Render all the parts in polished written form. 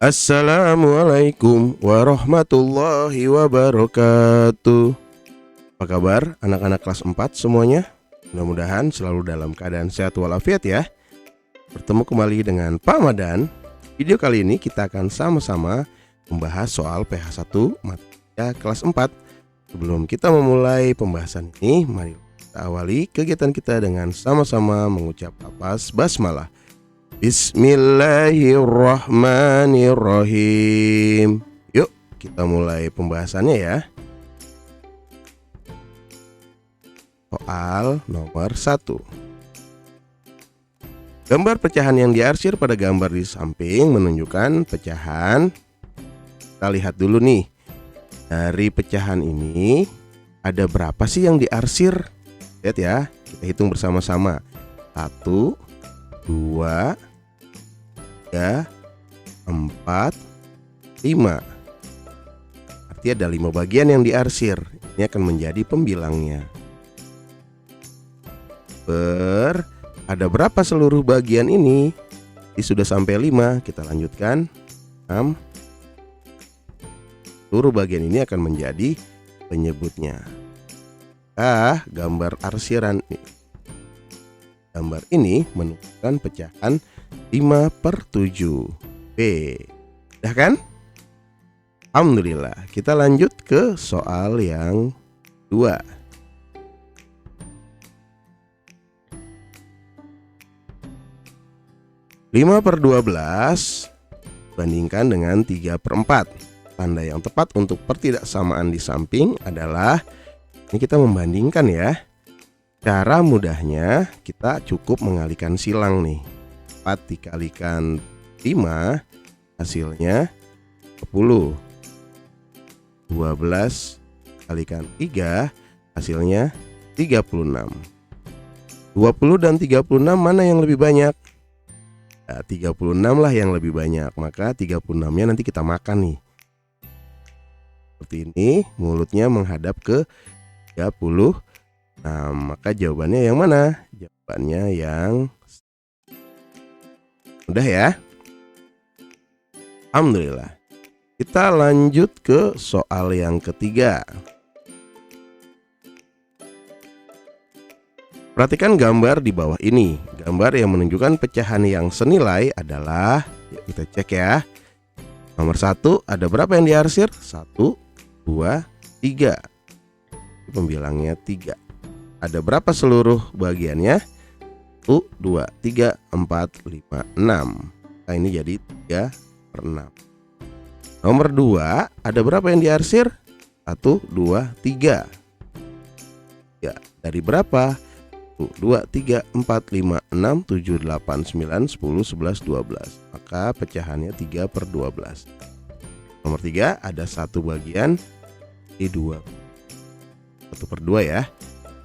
Assalamualaikum warahmatullahi wabarakatuh. Apa kabar anak-anak kelas 4 semuanya? Mudah-mudahan selalu dalam keadaan sehat walafiat ya. Bertemu kembali dengan Pak Madan. Video kali ini kita akan sama-sama membahas soal PH1 matematika kelas 4. Sebelum kita memulai pembahasan ini, mari kita awali kegiatan kita dengan sama-sama mengucap lafaz basmalah. Bismillahirrahmanirrahim. Yuk kita mulai pembahasannya ya. Soal nomor 1. Gambar pecahan yang diarsir pada gambar di samping menunjukkan pecahan. Kita lihat dulu nih. Dari pecahan ini ada berapa sih yang diarsir? Lihat ya, kita hitung bersama-sama. 1, 2, 3, 4, 5. Artinya ada 5 bagian yang diarsir. Ini akan menjadi pembilangnya. Ada berapa seluruh bagian ini? Ini sudah sampai 5. Kita lanjutkan. 6. Seluruh bagian ini akan menjadi penyebutnya. Gambar arsiran ini. Gambar ini menunjukkan pecahan 5/7. B. Udah kan? Alhamdulillah. Kita lanjut ke soal yang 2. Lima per 12 bandingkan dengan 3/4. Tanda yang tepat untuk pertidaksamaan di samping adalah ini kita membandingkan ya. Cara mudahnya kita cukup mengalihkan silang nih. 4 dikalikan 5 hasilnya 10. 12 dikalikan 3 hasilnya 36. 20 dan 36 mana yang lebih banyak? 36 lah yang lebih banyak. Maka 36-nya nanti kita makan nih. Seperti ini, mulutnya menghadap ke 30. Nah, maka jawabannya yang mana? Jawabannya yang mudah ya. Alhamdulillah. Kita lanjut ke soal yang ketiga. Perhatikan gambar di bawah ini. Gambar yang menunjukkan pecahan yang senilai adalah, yuk kita cek ya. Nomor 1, ada berapa yang diarsir? 1, 2, 3. Pembilangnya 3. Ada berapa seluruh bagiannya? 1, 2, 3, 4, 5, 6. Nah ini jadi 3/6. Nomor 2, ada berapa yang diarsir? 1, 2, 3. Ya, dari berapa? 1, 2, 3, 4, 5, 6, 7, 8, 9, 10, 11, 12. Maka pecahannya 3/12. Nomor 3, ada satu bagian di 2. 1/2 ya.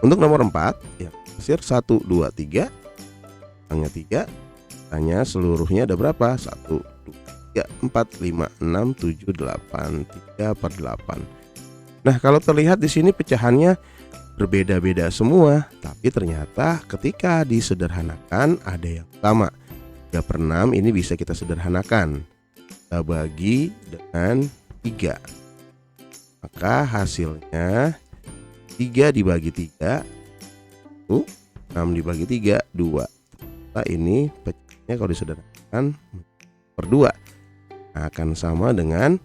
Untuk nomor 4, ya, hasil 1, 2, 3. Hanya 3. Hanya seluruhnya ada berapa? 1, 2, 3, 4, 5, 6, 7, 8. 3/8. Nah, kalau terlihat di sini pecahannya berbeda-beda semua, tapi ternyata ketika disederhanakan ada yang sama. 3/6 ini bisa kita sederhanakan. Kita bagi dengan 3. Maka hasilnya 3 dibagi 3, 1, 6 dibagi 3, 2. Nah, ini pecahnya kalau disederhanakan per 2. Nah, akan sama dengan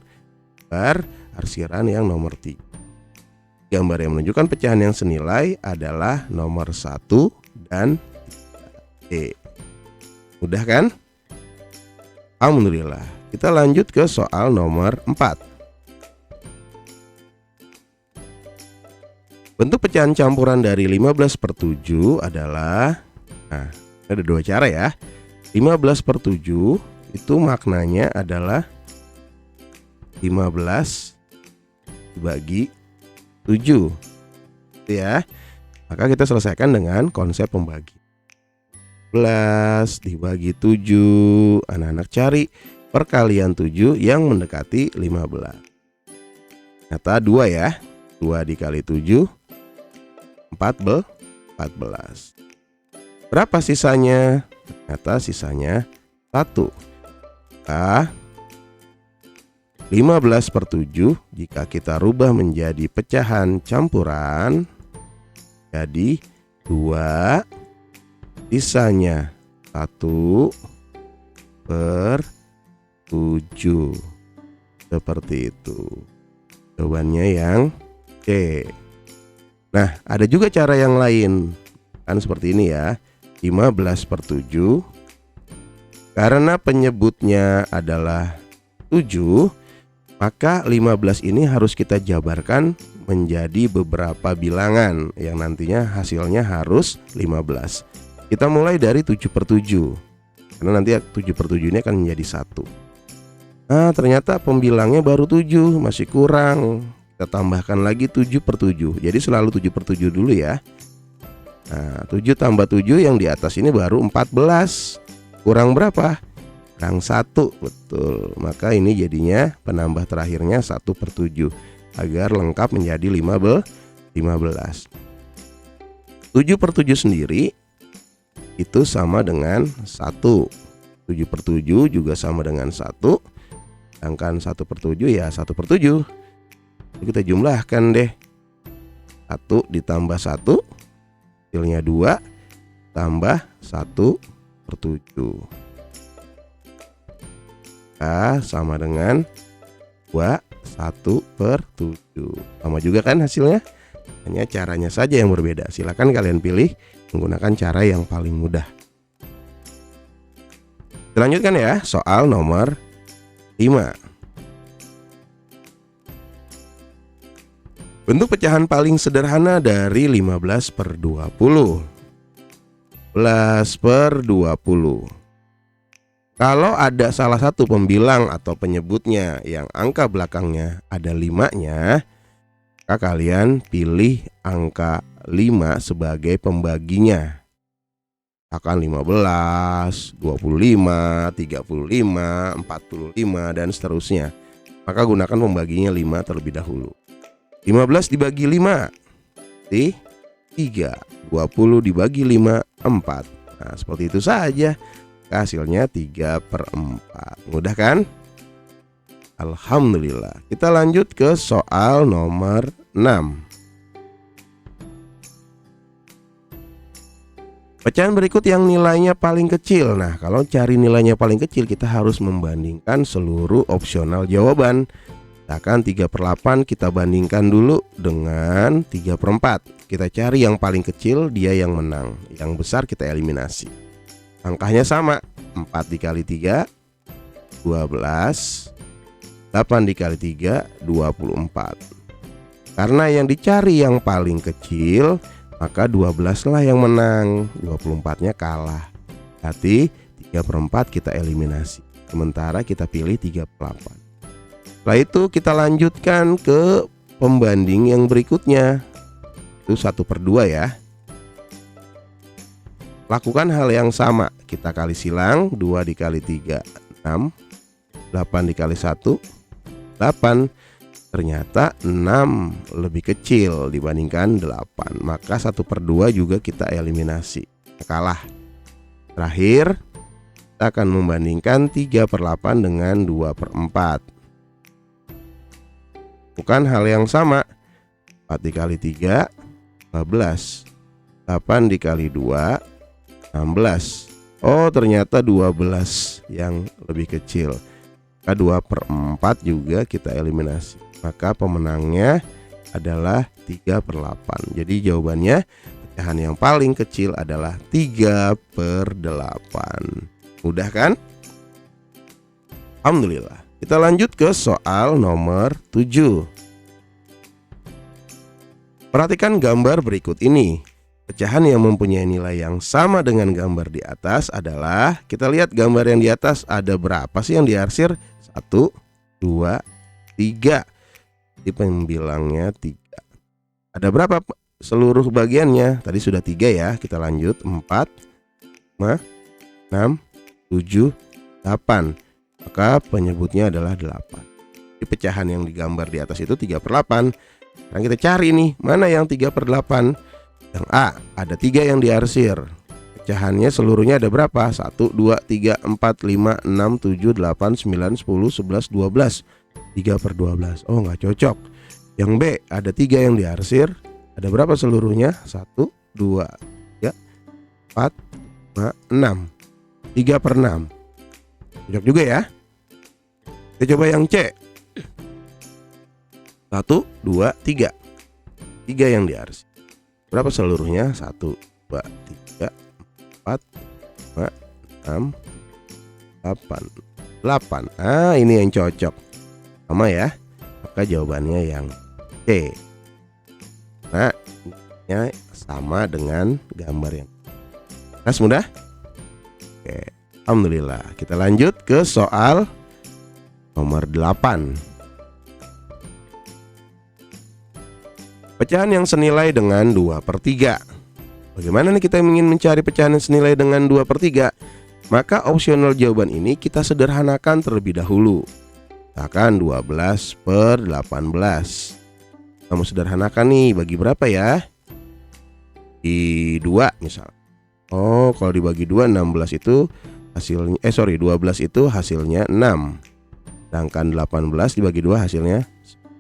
gambar arsiran yang nomor 3. Gambar yang menunjukkan pecahan yang senilai adalah nomor 1 dan 3. Mudah kan? Alhamdulillah. Kita lanjut ke soal nomor 4. Bentuk pecahan campuran dari 15/7 adalah, nah, ada 2 cara ya. 15/7 itu maknanya adalah 15 dibagi 7 ya. Maka kita selesaikan dengan konsep pembagian. 15 dibagi 7. Anak-anak cari perkalian 7 yang mendekati 15. Ternyata 2 ya. 2 dikali 7 14. Berapa sisanya? Ternyata sisanya 1. 15/7 jika kita rubah menjadi pecahan campuran jadi 2, sisanya 1/7. Seperti itu. Jawabannya yang C. Nah, ada juga cara yang lain. Kan seperti ini ya. 15/7. Karena penyebutnya adalah 7, maka 15 ini harus kita jabarkan menjadi beberapa bilangan yang nantinya hasilnya harus 15. Kita mulai dari 7/7. Karena nanti 7/7 ini akan menjadi 1. Nah, ternyata pembilangnya baru 7, masih kurang. Kita tambahkan lagi 7/7. Jadi selalu 7/7 dulu ya. Nah, 7 tambah 7 yang di atas ini baru 14. Kurang berapa? Kurang 1. Betul. Maka ini jadinya penambah terakhirnya 1/7 agar lengkap menjadi 15. 7/7 sendiri itu sama dengan 1. 7/7 juga sama dengan 1. Sedangkan 1/7 ya 1/7. Kita jumlahkan deh. 1 ditambah 1 hasilnya 2 tambah 1/7. Sama dengan 2 1/7. Sama juga kan hasilnya? Hanya caranya saja yang berbeda. Silakan kalian pilih menggunakan cara yang paling mudah. Lanjutkan ya, soal nomor 5. Bentuk pecahan paling sederhana dari 15/20. 15/20. Kalau ada salah satu pembilang atau penyebutnya yang angka belakangnya ada 5-nya, maka kalian pilih angka 5 sebagai pembaginya. Akan 15, 25, 35, 45 dan seterusnya. Maka gunakan pembaginya 5 terlebih dahulu. 15 dibagi 5 di 3. 20 dibagi 5 4. Nah, seperti itu saja. Hasilnya 3/4. Mudah kan? Alhamdulillah. Kita lanjut ke soal nomor 6. Pecahan berikut yang nilainya paling kecil. Nah, kalau cari nilainya paling kecil kita harus membandingkan seluruh opsional jawaban. Misalkan 3/8 kita bandingkan dulu dengan 3/4. Kita cari yang paling kecil, dia yang menang. Yang besar kita eliminasi. Angkanya sama, 4 dikali 3 12, 8 dikali 3 24. Karena yang dicari yang paling kecil, maka 12 lah yang menang, 24-nya kalah. Berarti 3/4 kita eliminasi. Sementara kita pilih 3/8. Setelah itu kita lanjutkan ke pembanding yang berikutnya. Itu 1/2 ya. Lakukan hal yang sama. Kita kali silang, 2 dikali 3 6, 8 dikali 1 8. Ternyata 6 lebih kecil dibandingkan 8. Maka 1/2 juga kita eliminasi. Kalah. Terakhir kita akan membandingkan 3/8 dengan 2/4. Bukan hal yang sama. 4 dikali 3 15, 8 dikali 2 16. Oh, ternyata 12 yang lebih kecil. Maka 2/4 juga kita eliminasi. Maka pemenangnya adalah 3/8. Jadi jawabannya pecahan yang paling kecil adalah 3/8. Mudah kan? Alhamdulillah. Kita lanjut ke soal nomor 7. Perhatikan gambar berikut ini. Pecahan yang mempunyai nilai yang sama dengan gambar di atas adalah, kita lihat gambar yang di atas ada berapa sih yang diarsir? 1, 2, 3. Jadi pembilangnya 3. Ada berapa seluruh bagiannya? Tadi sudah 3 ya. Kita lanjut 4, 5, 6, 7, 8. Maka penyebutnya adalah 8. Jadi pecahan yang digambar di atas itu 3/8. Sekarang kita cari nih, mana yang 3/8? Yang A, ada 3 yang diarsir. Pecahannya seluruhnya ada berapa? 1, 2, 3, 4, 5, 6, 7, 8, 9, 10, 11, 12. 3/12. Oh, nggak cocok. Yang B, ada 3 yang diarsir. Ada berapa seluruhnya? 1, 2, 3, 4, 5, 6. 3/6. Cocok juga ya. Kita coba yang C. 1, 2, 3. 3 yang diarsir. Berapa seluruhnya? 1, 2, 3, 4, 5, 6, 8. 8. Ah, ini yang cocok. Sama ya. Maka jawabannya yang C. Nah, ini sama dengan gambar yang mudah. Oke, alhamdulillah. Kita lanjut ke soal nomor 8. Pecahan yang senilai dengan 2/3. Bagaimana nih kita ingin mencari pecahan yang senilai dengan 2/3? Maka opsional jawaban ini kita sederhanakan terlebih dahulu. Misalkan 12/18. Kamu sederhanakan nih, bagi berapa ya? Di 2 misal. Oh, kalau dibagi 2, 16 itu hasilnya 12 itu hasilnya 6. Sedangkan 18 dibagi 2 hasilnya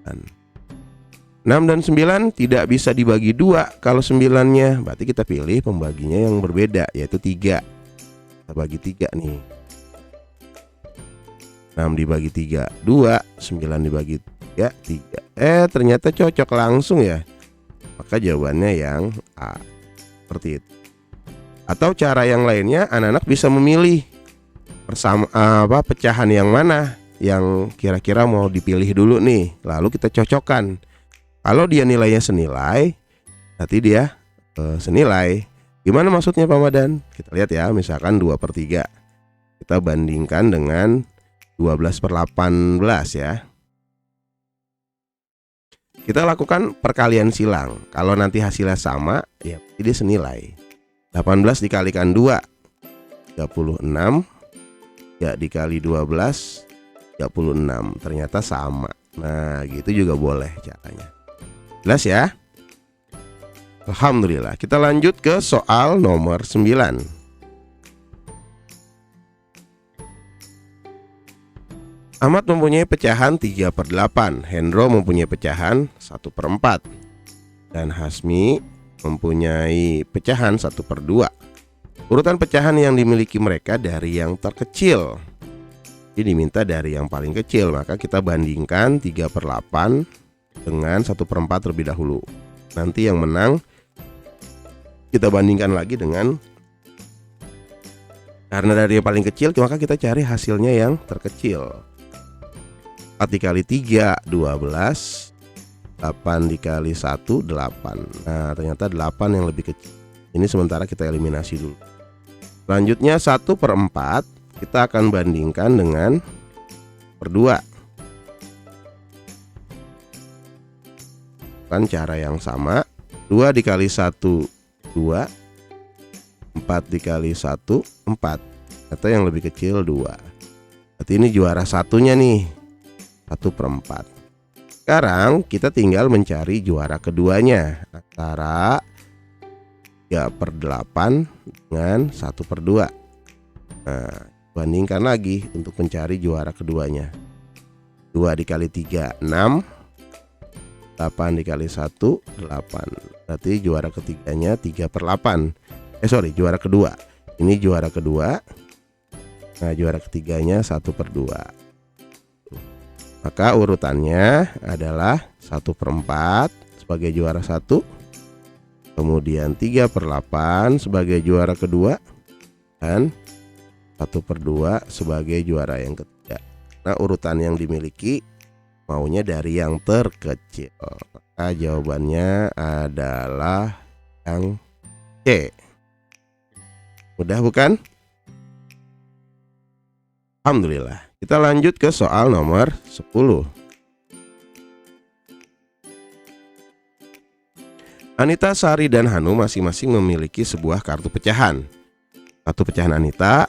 9. 6 dan 9 tidak bisa dibagi 2 kalau 9-nya. Berarti kita pilih pembaginya yang berbeda, yaitu 3. Kita bagi 3 nih. 6 dibagi 3, 2. 9 dibagi 3, 3. Ternyata cocok langsung ya. Maka jawabannya yang A. Seperti itu. Atau cara yang lainnya, anak-anak bisa memilih pecahan yang mana yang kira-kira mau dipilih dulu nih. Lalu kita cocokkan. Kalau dia nilainya senilai, berarti dia senilai. Gimana maksudnya Pak Madan? Kita lihat ya, misalkan 2/3. Kita bandingkan dengan 12/18 ya. Kita lakukan perkalian silang. Kalau nanti hasilnya sama, ya dia senilai. 18 dikalikan 2, 36. Ya, dikali 12, 36. Ternyata sama. Nah, gitu juga boleh caranya. Jelas ya? Alhamdulillah. Kita lanjut ke soal nomor 9. Ahmad mempunyai pecahan 3/8. Hendro mempunyai pecahan 1/4. Dan Hasmi mempunyai pecahan 1/2. Urutan pecahan yang dimiliki mereka dari yang terkecil. Jadi diminta dari yang paling kecil. Maka kita bandingkan 3/8 dengan 1/4 terlebih dahulu. Nanti yang menang kita bandingkan lagi dengan, karena dari yang paling kecil maka kita cari hasilnya yang terkecil. 4 dikali 3, 12. 8 dikali 1, 8. Nah, ternyata 8 yang lebih kecil. Ini sementara kita eliminasi dulu. Selanjutnya 1/4 kita akan bandingkan dengan 1/2. Kan cara yang sama. 2 dikali 1, 2. 4 dikali 1, 4. Atau yang lebih kecil 2. Berarti ini juara satunya nih, 1/4. Sekarang kita tinggal mencari juara keduanya antara 3/8 dengan 1/2. Nah, bandingkan lagi untuk mencari juara keduanya. 2 dikali 3, 6. 8 dikali 1, 8. Berarti juara ketiganya 3/8. Juara kedua. Ini juara kedua. Nah, juara ketiganya 1/2. Maka urutannya adalah 1/4 sebagai juara 1. Kemudian 3/8 sebagai juara kedua. Dan 1/2 sebagai juara yang ketiga. Nah, urutan yang dimiliki maunya dari yang terkecil. Maka jawabannya adalah yang C. Mudah bukan? Alhamdulillah. Kita lanjut ke soal nomor 10. Anita, Sari, dan Hanu masing-masing memiliki sebuah kartu pecahan. Kartu pecahan Anita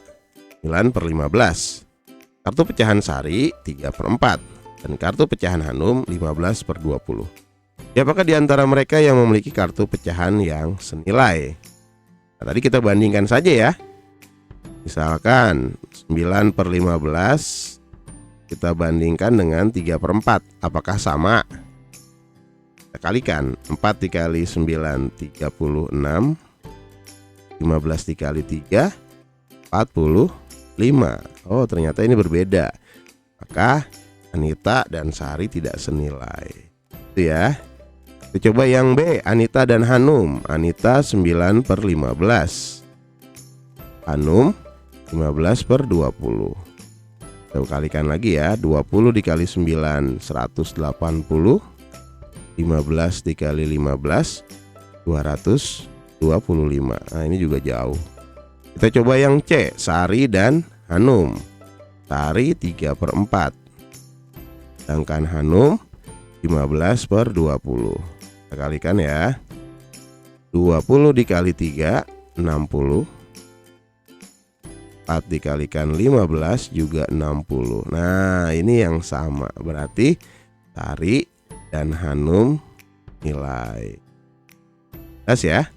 9/15. Kartu pecahan Sari 3/4. Dan kartu pecahan Hanum 15/20. Siapakah di antara mereka yang memiliki kartu pecahan yang senilai? Nah, tadi kita bandingkan saja ya. Misalkan 9/15 kita bandingkan dengan 3/4. Apakah sama? Kita kalikan. 4 dikali 9 36, 15 dikali 3 45. Oh, ternyata ini berbeda. Maka Anita dan Sari tidak senilai. Itu ya. Kita coba yang B, Anita dan Hanum. Anita 9/15, Hanum 15/20. Kita kalikan lagi ya. 20 dikali 9 180, 15 dikali 15 225. Nah, ini juga jauh. Kita coba yang C, Sari dan Hanum. Sari 3/4, sedangkan Hanum 15/20. Kita kalikan ya. 20 dikali 3 60, 4 dikalikan 15 juga 60. Nah, ini yang sama. Berarti Sari dan Hanum nilai. Jelas ya?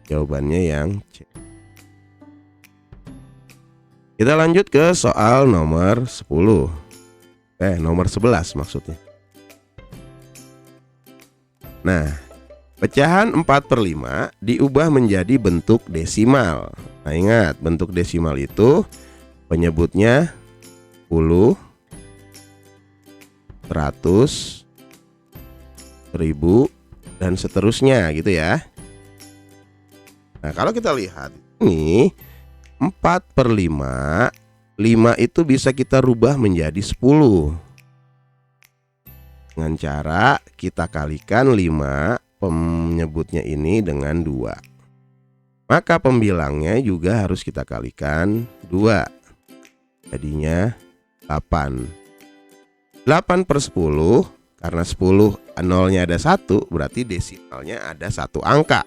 Jawabannya yang C. Kita lanjut ke soal nomor 10. Nomor 11 maksudnya. Nah, pecahan 4/5 diubah menjadi bentuk desimal. Nah, ingat, bentuk desimal itu penyebutnya 10, 100, 1000, dan seterusnya gitu ya. Nah, kalau kita lihat ini 4/5, 5 itu bisa kita rubah menjadi 10 dengan cara kita kalikan 5 penyebutnya ini dengan 2. Maka pembilangnya juga harus kita kalikan 2. Jadinya 8. 8/10, karena 10 nolnya ada 1, berarti desimalnya ada 1 angka.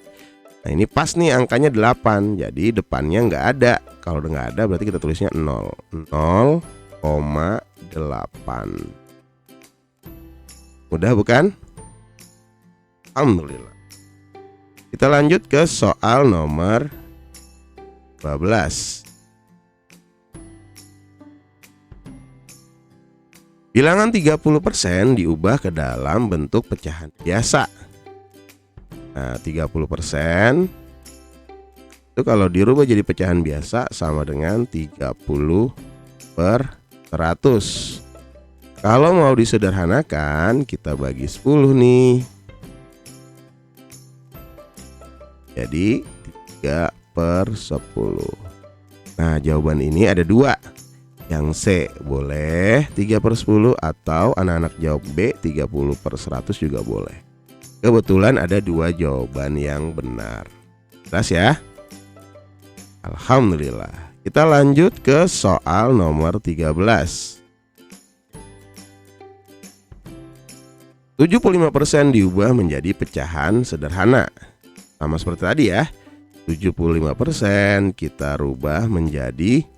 Nah, ini pas nih angkanya 8, jadi depannya nggak ada. Kalau nggak ada berarti kita tulisnya 0. 0,8. Mudah bukan? Alhamdulillah. Kita lanjut ke soal nomor 12. Bilangan 30% diubah ke dalam bentuk pecahan biasa. Nah, 30% itu kalau dirubah jadi pecahan biasa sama dengan 30/100. Kalau mau disederhanakan, kita bagi 10 nih. Jadi 3/10. Nah, jawaban ini ada 2. Yang C boleh 3/10, atau anak-anak jawab B 30/100 juga boleh. Kebetulan ada 2 jawaban yang benar. Jelas ya? Alhamdulillah. Kita lanjut ke soal nomor 13. 75% diubah menjadi pecahan sederhana. Sama seperti tadi ya. 75% kita rubah menjadi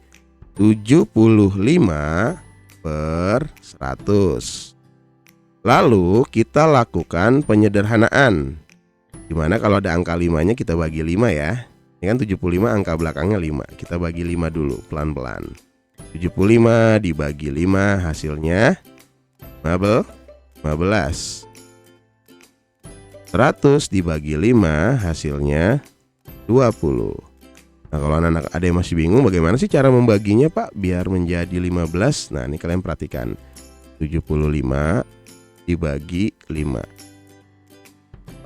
75/100. Lalu kita lakukan penyederhanaan. Dimana kalau ada angka 5-nya kita bagi 5 ya. Ini kan 75, angka belakangnya 5. Kita bagi 5 dulu pelan-pelan. 75 dibagi 5 hasilnya 15. 100 dibagi 5 hasilnya 20. Nah, kalau anak-anak ada yang masih bingung bagaimana sih cara membaginya, Pak, biar menjadi 15. Nah, ini kalian perhatikan. 75 dibagi 5.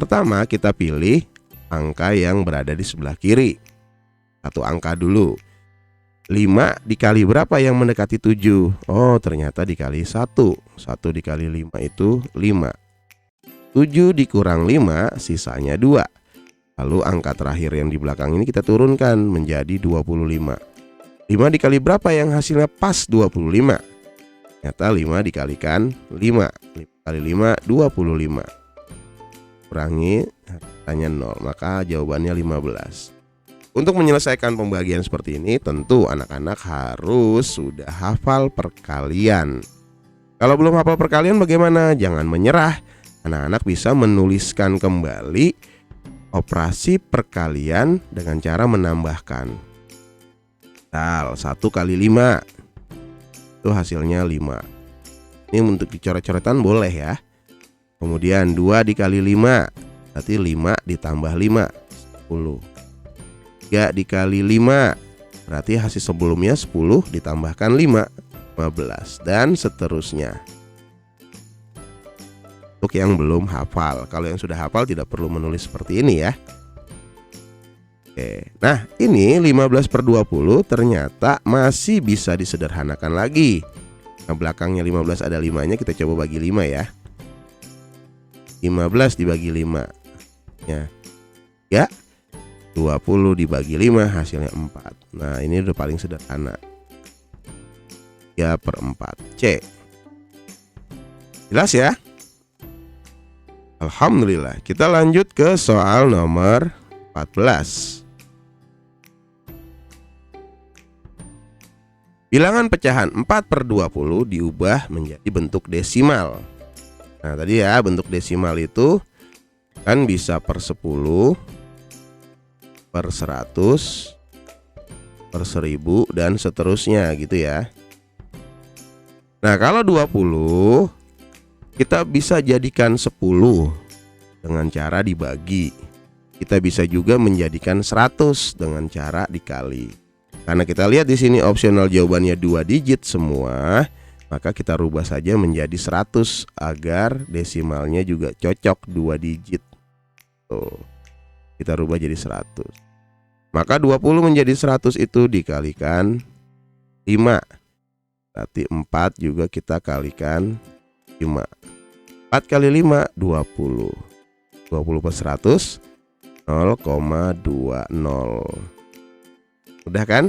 Pertama kita pilih angka yang berada di sebelah kiri. Satu angka dulu. 5 dikali berapa yang mendekati 7? Oh, ternyata dikali 1. 1 dikali 5 itu 5. 7 dikurang 5 sisanya 2. Lalu angka terakhir yang di belakang ini kita turunkan menjadi 25. 5 dikali berapa yang hasilnya pas 25? Ternyata 5 dikalikan 5. 5 kali 5 25. Kurangi hasilnya 0, maka jawabannya 15. Untuk menyelesaikan pembagian seperti ini tentu anak-anak harus sudah hafal perkalian. Kalau belum hafal perkalian bagaimana? Jangan menyerah. Anak-anak bisa menuliskan kembali operasi perkalian dengan cara menambahkan. Misal 1 kali 5 Itu hasilnya 5. Ini untuk dicoret-coretan boleh ya. Kemudian 2 dikali 5, berarti 5 ditambah 5, 10. 3 dikali 5, berarti hasil sebelumnya 10 ditambahkan 5, 15. Dan seterusnya. Untuk yang belum hafal. Kalau yang sudah hafal tidak perlu menulis seperti ini ya. Oke. Nah ini 15/20 ternyata masih bisa disederhanakan lagi. Nah belakangnya 15 ada 5-nya, kita coba bagi 5 ya. 15 dibagi 5 ya 20 dibagi 5 hasilnya 4. Nah ini udah paling sederhana, 3/4 C. Jelas ya? Alhamdulillah. Kita lanjut ke soal nomor 14. Bilangan pecahan 4/20 diubah menjadi bentuk desimal. Nah tadi ya bentuk desimal itu kan bisa per 10, per 100, per 1000 dan seterusnya gitu ya. Nah kalau 20 kita bisa jadikan 10 dengan cara dibagi. Kita bisa juga menjadikan 100 dengan cara dikali. Karena kita lihat di sini opsional jawabannya 2 digit semua, maka kita rubah saja menjadi 100 agar desimalnya juga cocok 2 digit. Tuh. Kita rubah jadi 100. Maka 20 menjadi 100 itu dikalikan 5. Berarti 4 juga kita kalikan 5. 4 kali 5 20. 20 per 100 0,20. Udah kan?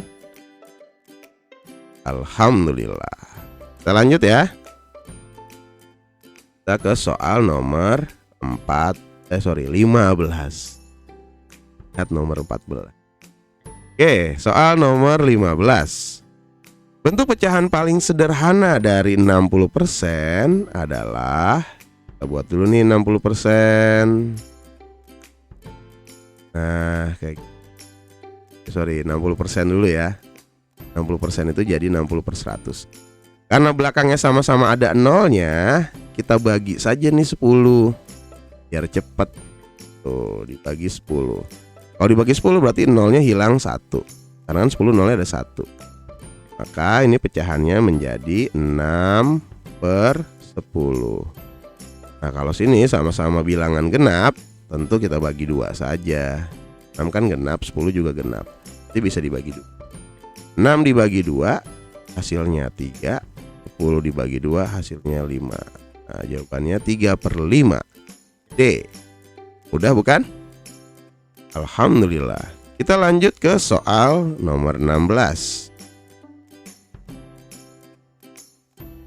Alhamdulillah. Kita lanjut ya. Kita ke soal nomor 15. Lihat nomor 14. Oke, soal nomor 15. Bentuk pecahan paling sederhana dari 60% adalah, kita buat dulu nih 60%. Nah, 60% dulu ya. 60% itu jadi 60/100. Karena belakangnya sama-sama ada nolnya, kita bagi saja nih 10 biar cepet. Tuh, dibagi 10. Kalau dibagi 10 berarti nolnya hilang 1. Karena kan 10 nolnya ada 1. Maka ini pecahannya menjadi 6/10. Nah kalau sini sama-sama bilangan genap, tentu kita bagi 2 saja. 6 kan genap, 10 juga genap. Jadi bisa dibagi 2. 6 dibagi 2 hasilnya 3. 10 dibagi 2 hasilnya 5. Nah jawabannya 3/5 D. Udah bukan? Alhamdulillah. Kita lanjut ke soal nomor 16.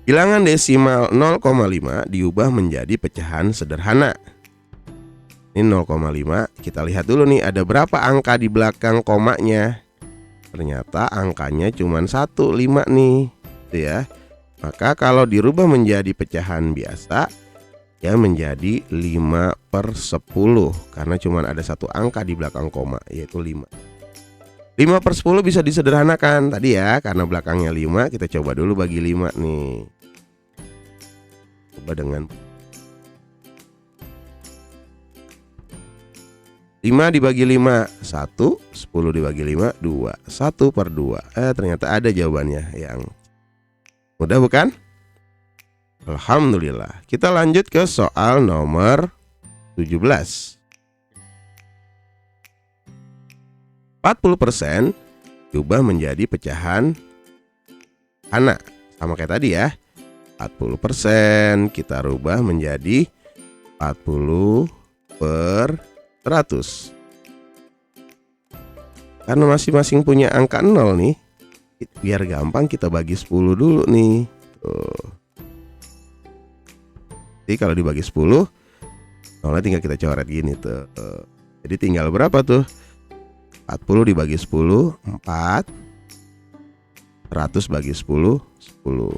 Bilangan desimal 0,5 diubah menjadi pecahan sederhana. Ini 0,5. Kita lihat dulu nih ada berapa angka di belakang komanya. Ternyata angkanya cuma 1, 5 nih. Gitu ya. Maka kalau dirubah menjadi pecahan biasa, ya menjadi 5/10. Karena cuma ada 1 angka di belakang koma, yaitu 5. 5/10 bisa disederhanakan tadi ya, karena belakangnya 5. Kita coba dulu bagi 5 nih. Coba dengan 5 dibagi 5 1, 10 dibagi 5 2, 1/2. Ternyata ada jawabannya yang mudah bukan? Alhamdulillah. Kita lanjut ke soal nomor 17. 40% diubah menjadi pecahan anak. Sama kayak tadi ya. 40% kita rubah menjadi 40/100. Karena masing-masing punya angka 0 nih, biar gampang kita bagi 10 dulu nih. Tuh. Jadi kalau dibagi 10, nolnya tinggal kita coret gini tuh. Jadi tinggal berapa tuh? 40 dibagi 10, 4. 100 bagi 10, 10.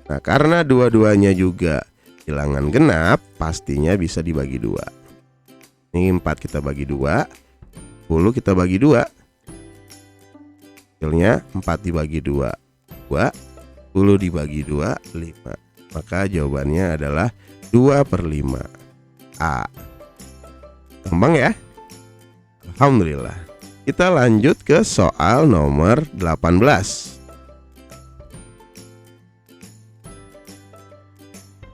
Nah karena dua-duanya juga bilangan genap, pastinya bisa dibagi 2. Ini 4 kita bagi 2, 10 kita bagi 2. Hasilnya 4 dibagi 2, 2. 10 dibagi 2, 5. Maka jawabannya adalah 2/5. A. Gampang ya? Alhamdulillah. Kita lanjut ke soal nomor 18.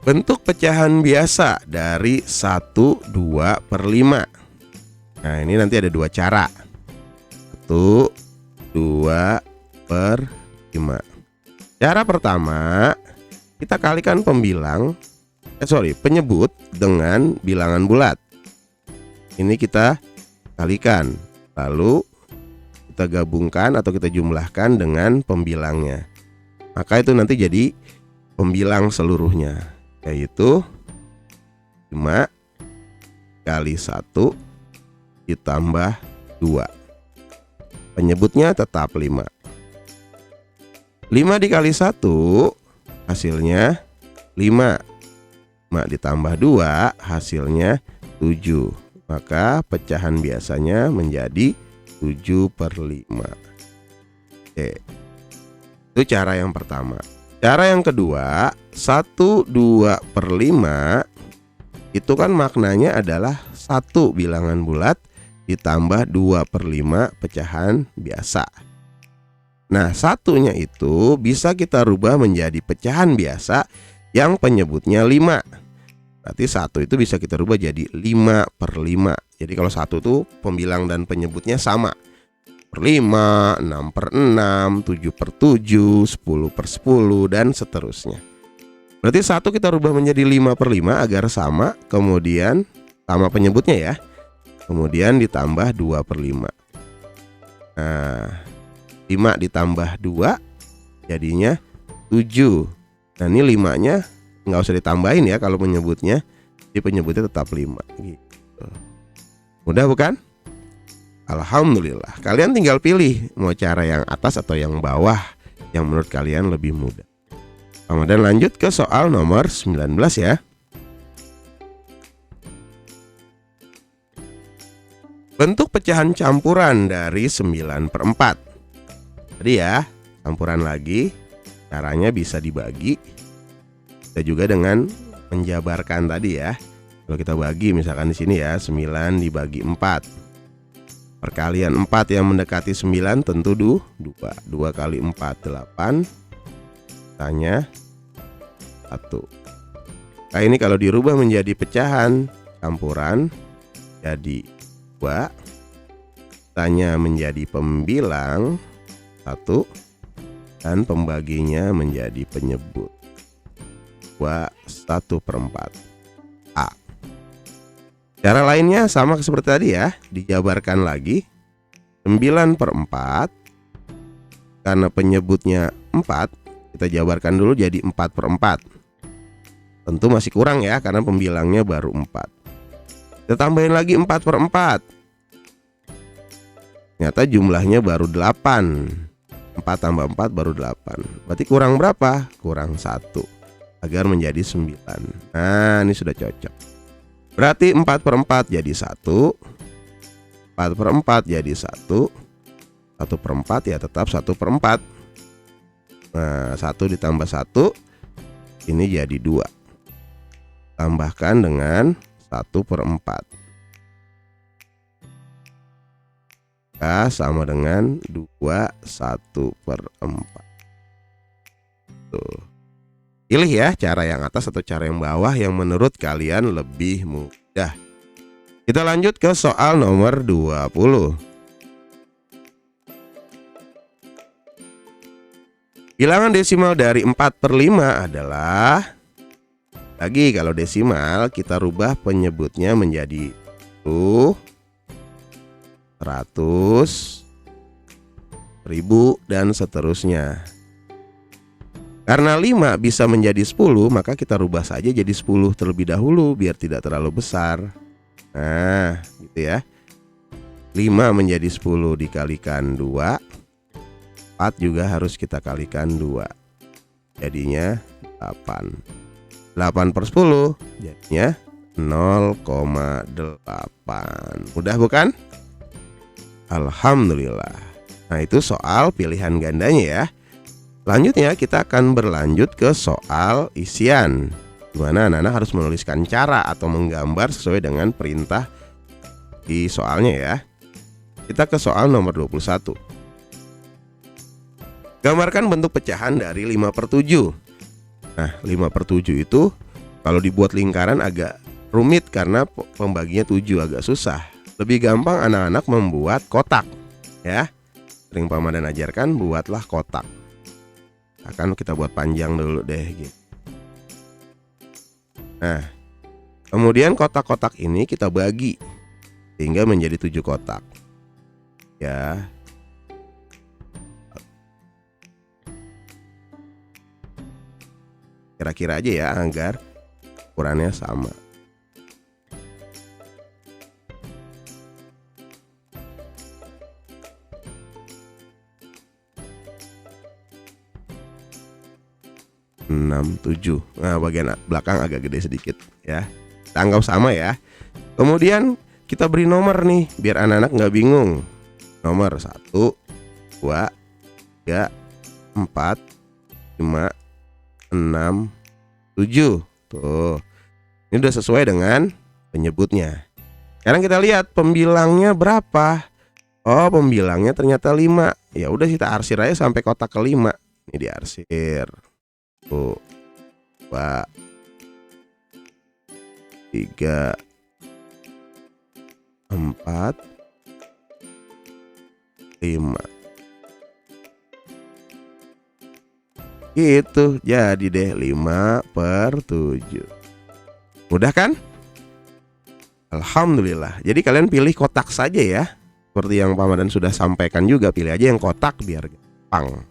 Bentuk pecahan biasa dari 1, 2/5. Nah, ini nanti ada dua cara. 1, 2/5. Cara pertama, kita kalikan penyebut dengan bilangan bulat. Ini kita kalikan, lalu kita gabungkan atau kita jumlahkan dengan pembilangnya. Maka itu nanti jadi pembilang seluruhnya, yaitu 5 kali 1 ditambah 2. Penyebutnya tetap 5. 5 dikali 1 hasilnya 5. 5 ditambah 2 hasilnya 7. Maka pecahan biasanya menjadi 7/5. Oke. Itu cara yang pertama. Cara yang kedua, 1, 2/5 itu kan maknanya adalah 1 bilangan bulat ditambah 2/5 pecahan biasa. Nah, satunya itu bisa kita rubah menjadi pecahan biasa yang penyebutnya 5. Berarti 1 itu bisa kita rubah jadi 5/5. Jadi kalau 1 itu pembilang dan penyebutnya sama. 5, 6/6, 7/7, 10/10 dan seterusnya. Berarti 1 kita rubah menjadi 5/5 agar sama, kemudian sama penyebutnya ya. Kemudian ditambah 2/5. Nah, 5 ditambah 2 jadinya 7. Nah, ini 5-nya nggak usah ditambahin ya kalau penyebutnya. Jadi penyebutnya tetap 5 gitu. Mudah bukan? Alhamdulillah. Kalian tinggal pilih mau cara yang atas atau yang bawah yang menurut kalian lebih mudah. Kemudian lanjut ke soal nomor 19 ya. Bentuk pecahan campuran dari 9/4. Tadi ya, campuran lagi. Caranya bisa dibagi. Bisa juga dengan menjabarkan tadi ya. Kalau kita bagi misalkan di sini ya, 9 dibagi 4. Perkalian 4 yang mendekati 9 tentu 2. 2 kali 4 8. Sisanya 1. Nah, ini kalau dirubah menjadi pecahan campuran jadi 2. Sisanya menjadi pembilang 1 dan pembaginya menjadi penyebut 1/4. A. Cara lainnya sama seperti tadi ya, dijabarkan lagi 9/4. Karena penyebutnya 4, kita jabarkan dulu jadi 4/4. Tentu masih kurang ya karena pembilangnya baru 4. Kita tambahin lagi 4/4. Ternyata jumlahnya baru 8. 4 tambah 4 baru 8. Berarti kurang berapa? Kurang 1 agar menjadi 9. Nah, ini sudah cocok. Berarti 4/4 jadi 1. 4/4 jadi 1. 1/4 ya tetap 1/4. Nah, 1 ditambah 1 ini jadi 2. Tambahkan dengan 1/4. Sama dengan 2 1/4. Tuh. Pilih ya cara yang atas atau cara yang bawah yang menurut kalian lebih mudah. Kita lanjut ke soal nomor 20. Bilangan desimal dari 4/5 adalah, lagi kalau desimal kita rubah penyebutnya menjadi 10, 100, 1000 dan seterusnya. Karena 5 bisa menjadi 10, maka kita rubah saja jadi 10 terlebih dahulu biar tidak terlalu besar. Nah, gitu ya. 5 menjadi 10 dikalikan 2. 4 juga harus kita kalikan 2. Jadinya 8. 8/10 jadinya 0,8. Mudah bukan? Alhamdulillah. Nah, itu soal pilihan gandanya ya. Selanjutnya kita akan berlanjut ke soal isian, di mana anak-anak harus menuliskan cara atau menggambar sesuai dengan perintah di soalnya ya. Kita ke soal nomor 21. Gambarkan bentuk pecahan dari 5/7. Nah, 5/7 itu kalau dibuat lingkaran agak rumit karena pembaginya 7 agak susah. Lebih gampang anak-anak membuat kotak ya. Sering Pak Madan ajarkan, buatlah kotak. Akan kita buat panjang dulu deh gitu. Nah, kemudian kotak-kotak ini kita bagi sehingga menjadi 7 kotak ya. Kira-kira aja ya agar ukurannya sama. Enam, 7. Nah, bagian belakang agak gede sedikit ya. Kita anggap sama ya. Kemudian kita beri nomor nih biar anak-anak nggak bingung. Nomor 1, 2, 3, 4, 5, 6, 7. Tuh. Ini udah sesuai dengan penyebutnya. Sekarang kita lihat pembilangnya berapa. Oh, pembilangnya ternyata 5. Ya udah kita arsir aja sampai kotak ke-5. Ini diarsir. 1, 2, 3, 4, 5. Gitu, jadi deh 5/7. Mudah kan? Alhamdulillah. Jadi kalian pilih kotak saja ya. Seperti yang Pak Madan sudah sampaikan juga, pilih aja yang kotak biar gampang.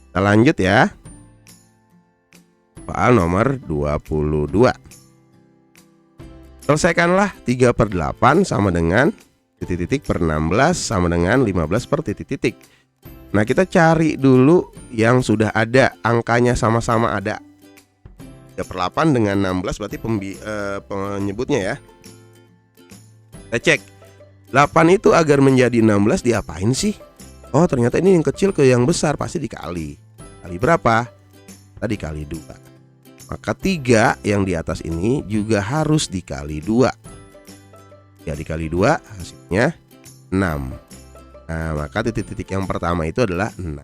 Kita lanjut ya. Soal nomor 22. Selesaikanlah 3/8 sama dengan titik-titik per 16 sama dengan 15 per titik-titik. Nah, kita cari dulu yang sudah ada, angkanya sama-sama ada. 3/8 dengan 16 berarti penyebutnya ya. Kita cek 8 itu agar menjadi 16 diapain sih? Oh, ternyata ini yang kecil ke yang besar, pasti dikali. Kali berapa? Tadi kali 2. Maka 3 yang di atas ini juga harus dikali 2. Ya, dikali 2 hasilnya 6. Nah, maka titik-titik yang pertama itu adalah 6.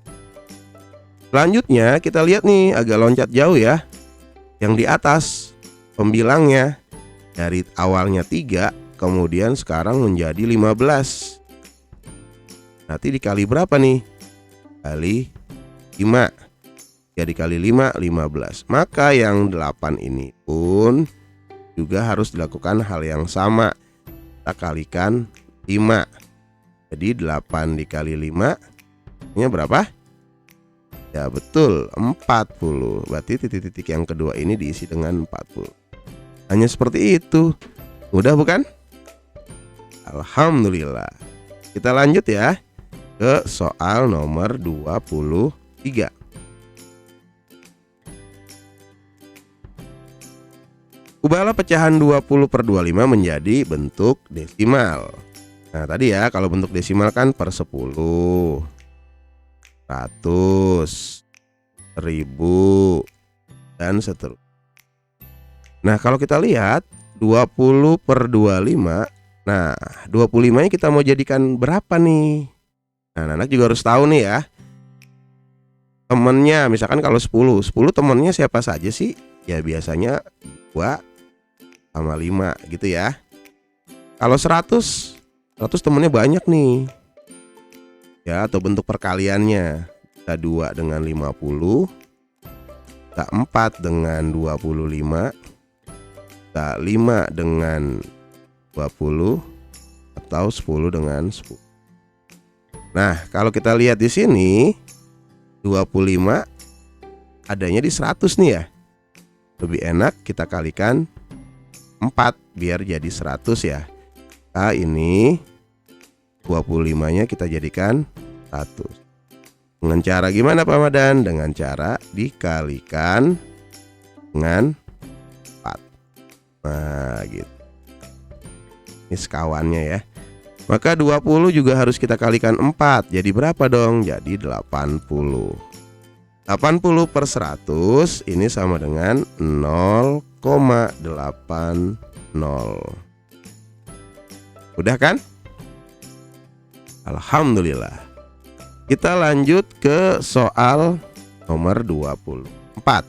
Selanjutnya kita lihat nih, agak loncat jauh ya. Yang di atas pembilangnya dari awalnya 3, kemudian sekarang menjadi 15. Nanti dikali berapa nih? Kali 5. Ya, dikali 5, 15. Maka yang 8 ini pun juga harus dilakukan hal yang sama. Kita kalikan 5. Jadi 8 dikali 5 ini berapa? Ya betul, 40. Berarti titik-titik yang kedua ini diisi dengan 40. Hanya seperti itu. Mudah bukan? Alhamdulillah. Kita lanjut ya ke soal nomor 23. Ubahlah pecahan 20/25 menjadi bentuk desimal. Nah, tadi ya kalau bentuk desimal kan per 10, 100, 1000, dan seterusnya. Nah, kalau kita lihat 20/25. Nah, 25-nya kita mau jadikan berapa nih? Nah, anak juga harus tahu nih ya. Temennya misalkan kalau 10 temennya siapa saja sih? Ya biasanya 2 sama 5 gitu ya. Kalau 100 temennya banyak nih ya, atau bentuk perkaliannya. Kita 2 dengan 50, kita 4 dengan 25, kita 5 dengan 20, atau 10 dengan 10. Nah, kalau kita lihat di sini 25 adanya di 100 nih ya. Lebih enak kita kalikan 4 biar jadi 100 ya. Nah, ini 25-nya kita jadikan 100. Dengan cara gimana Pak Madan? Dengan cara dikalikan dengan 4. Nah, gitu. Ini sekawannya ya. Maka 20 juga harus kita kalikan 4. Jadi berapa dong? Jadi 80. 80/100 ini sama dengan 0,80. Udah kan? Alhamdulillah. Kita lanjut ke soal nomor 24.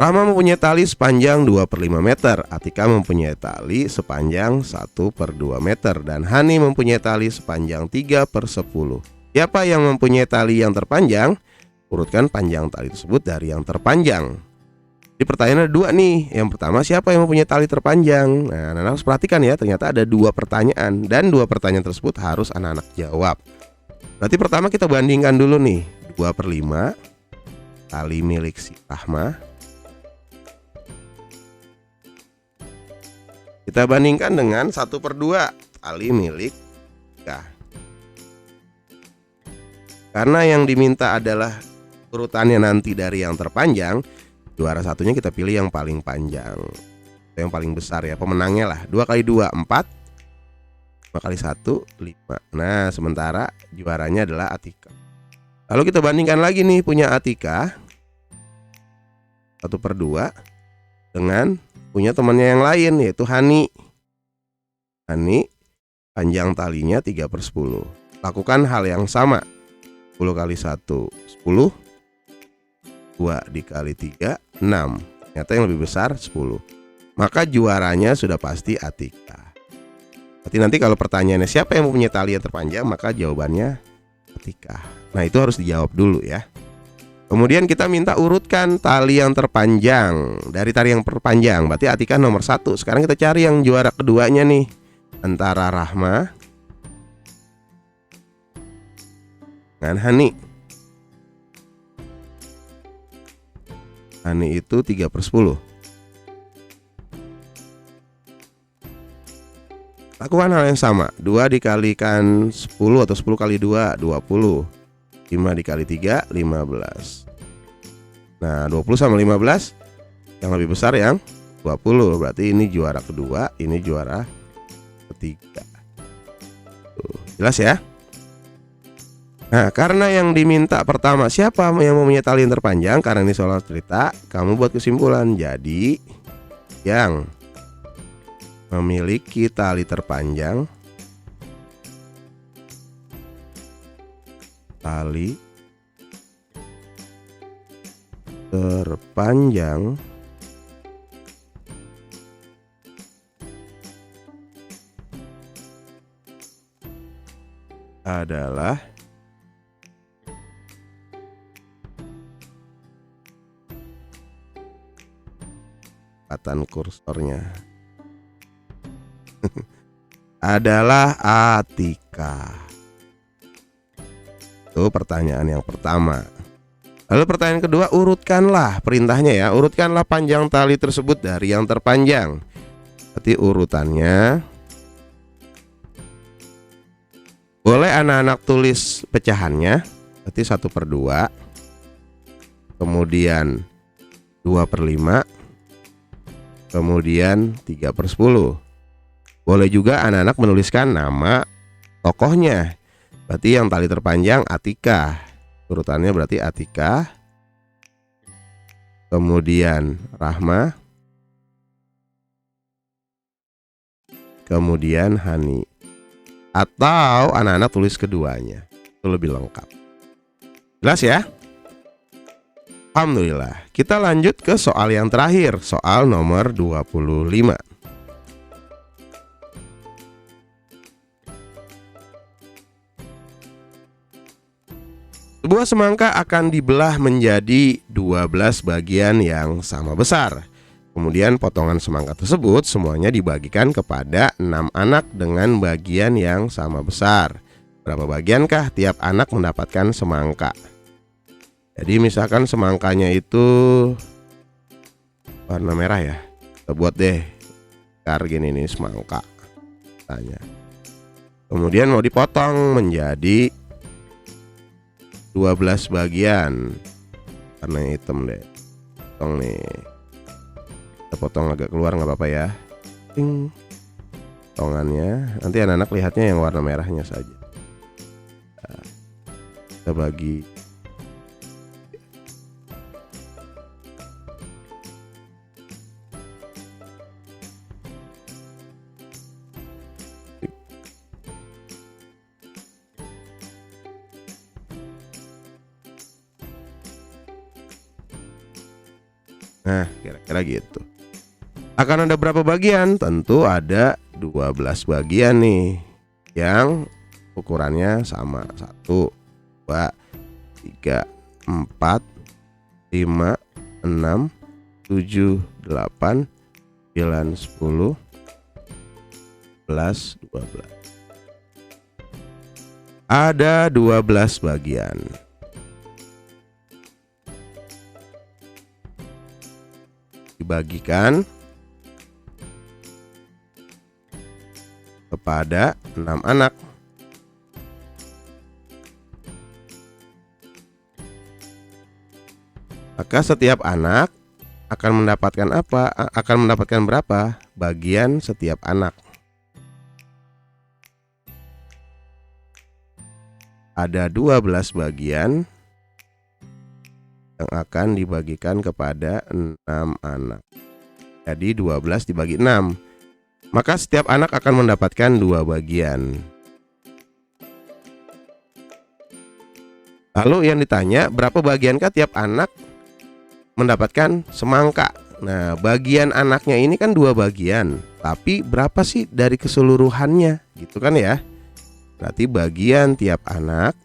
Rama mempunyai tali sepanjang 2/5 meter, Atika mempunyai tali sepanjang 1/2 meter, dan Hani mempunyai tali sepanjang 3/10. Siapa yang mempunyai tali yang terpanjang? Urutkan panjang tali tersebut dari yang terpanjang. Di pertanyaan ada dua nih. Yang pertama, siapa yang mempunyai tali terpanjang? Nah, anak-anak harus perhatikan ya, ternyata ada dua pertanyaan, dan dua pertanyaan tersebut harus anak-anak jawab. Berarti pertama kita bandingkan dulu nih, 2/5 tali milik si Rahma. Kita bandingkan dengan 1/2 tali milik Atika. Karena yang diminta adalah urutannya nanti dari yang terpanjang, juara satunya kita pilih yang paling panjang, yang paling besar ya, pemenangnya lah. 2 kali 2 4, 5 kali 1 5. Nah, sementara juaranya adalah Atika. Lalu kita bandingkan lagi nih punya Atika 1/2 dengan punya temannya yang lain, yaitu Hani. Hani panjang talinya 3/10. Lakukan hal yang sama. 10 kali 1 10, 2 dikali 3 6. Ternyata yang lebih besar 10. Maka juaranya sudah pasti Atika. Berarti nanti kalau pertanyaannya siapa yang mempunyai tali yang terpanjang, maka jawabannya Atika. Nah, itu harus dijawab dulu ya. Kemudian kita minta urutkan tali yang terpanjang dari tali yang terpanjang. Berarti Atika nomor 1. Sekarang kita cari yang juara keduanya nih, antara Rahma dengan Hani. Hani itu 3/10. Lakukan hal yang sama. 2 dikalikan 10 atau 10 kali 2 20. 5 dikali 3 15. Nah, 20 sama 15, yang lebih besar yang 20. Berarti ini juara kedua, ini juara ketiga. Tuh, jelas ya? Nah, karena yang diminta pertama siapa yang mempunyai tali yang terpanjang, karena ini soal cerita, kamu buat kesimpulan. Jadi yang memiliki tali terpanjang, tali terpanjang adalah kelihatan kursornya adalah Atika. Itu pertanyaan yang pertama. Lalu pertanyaan kedua, urutkanlah perintahnya ya. Urutkanlah panjang tali tersebut dari yang terpanjang. Berarti urutannya boleh anak-anak tulis pecahannya. Berarti 1/2, kemudian 2/5, kemudian 3/10. Boleh juga anak-anak menuliskan nama tokohnya. Berarti yang tali terpanjang Atika. Urutannya berarti Atika, kemudian Rahma, kemudian Hani. Atau anak-anak tulis keduanya, itu lebih lengkap. Jelas ya? Alhamdulillah. Kita lanjut ke soal yang terakhir, soal nomor 25. Sebuah semangka akan dibelah menjadi 12 bagian yang sama besar. Kemudian potongan semangka tersebut semuanya dibagikan kepada 6 anak dengan bagian yang sama besar. Berapa bagiankah tiap anak mendapatkan semangka? Jadi misalkan semangkanya itu warna merah ya. Kita buat deh gini nih semangka. Tanya. Kemudian mau dipotong menjadi 12 bagian. Warna hitam deh. Potong nih. Kita potong agak keluar nggak apa-apa ya. Ting. potongannya. Nanti anak-anak lihatnya yang warna merahnya saja. Nah, kita bagi. Nah, kira-kira gitu. Akan ada berapa bagian? Tentu ada 12 bagian nih, yang ukurannya sama. 1, 2, 3, 4, 5, 6, 7, 8, 9, 10, 11, 12. Ada 12 bagian. Dibagikan kepada 6 anak. Maka setiap anak akan mendapatkan apa? Akan mendapatkan berapa bagian setiap anak? Ada 12 bagian yang akan dibagikan kepada 6 anak. Jadi 12 dibagi 6. Maka setiap anak akan mendapatkan 2 bagian. Lalu yang ditanya, berapa bagiankah tiap anak mendapatkan semangka? Nah, bagian anaknya ini kan 2 bagian. Tapi berapa sih dari keseluruhannya? Gitu kan ya. Berarti bagian tiap anak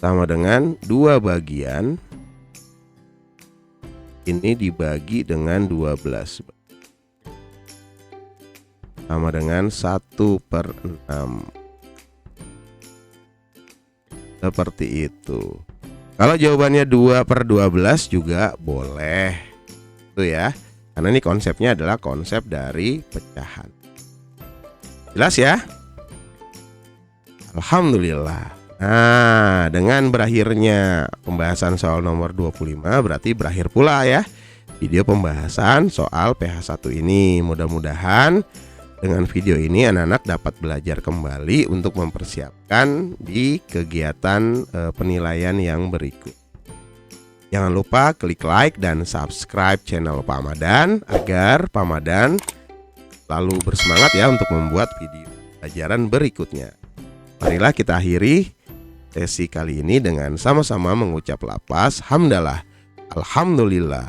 sama dengan 2 bagian ini dibagi dengan 12, sama dengan 1/6. Seperti itu. Kalau jawabannya 2/12 juga boleh, itu ya. Karena ini konsepnya adalah konsep dari pecahan. Jelas ya? Alhamdulillah. Nah, dengan berakhirnya pembahasan soal nomor 25 berarti berakhir pula ya video pembahasan soal PH1 ini. Mudah-mudahan dengan video ini anak-anak dapat belajar kembali untuk mempersiapkan di kegiatan penilaian yang berikut. Jangan lupa klik like dan subscribe channel Pak Madan agar Pak Madan selalu bersemangat ya untuk membuat video pelajaran berikutnya. Marilah kita akhiri sesi kali ini dengan sama-sama mengucap lafaz hamdalah, alhamdulillah.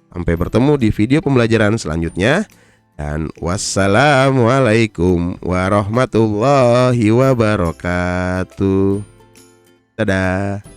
Sampai bertemu di video pembelajaran selanjutnya. Dan wassalamualaikum warahmatullahi wabarakatuh. Dadah.